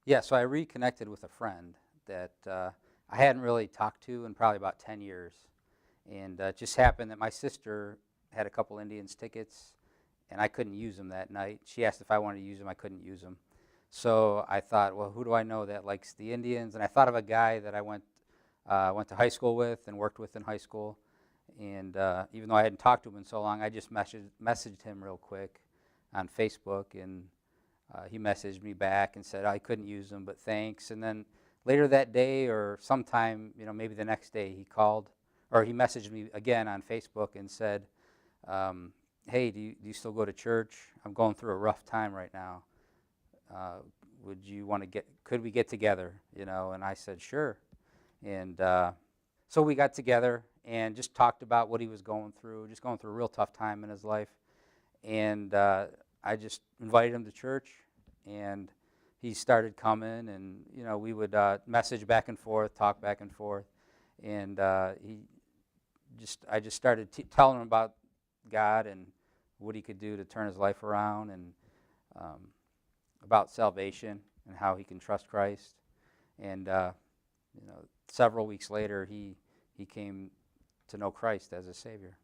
Yeah, so I reconnected with a friend that I hadn't really talked to in probably about 10 years. And it just happened that my sister had a couple Indians tickets, and I couldn't use them that night. She asked if I wanted to use them. I couldn't use them. So I thought, well, who do I know that likes the Indians? And I thought of a guy that I went to high school with and worked with in high school. And even though I hadn't talked to him in so long, I just messaged him real quick on Facebook, and he messaged me back and said I couldn't use them, but thanks. And then later that day, or sometime, maybe the next day, he called, or he messaged me again on Facebook and said, "Hey, do you still go to church? I'm going through a rough time right now. Would you want to could we get together?" And I said, "Sure." And so we got together and just talked about what he was going through, just going through a real tough time in his life. And I just invited him to church, and he started coming, and we would message back and forth, talk back and forth, and I just started telling him about God and what he could do to turn his life around, and about salvation and how he can trust Christ. And several weeks later, he came to know Christ as a Savior.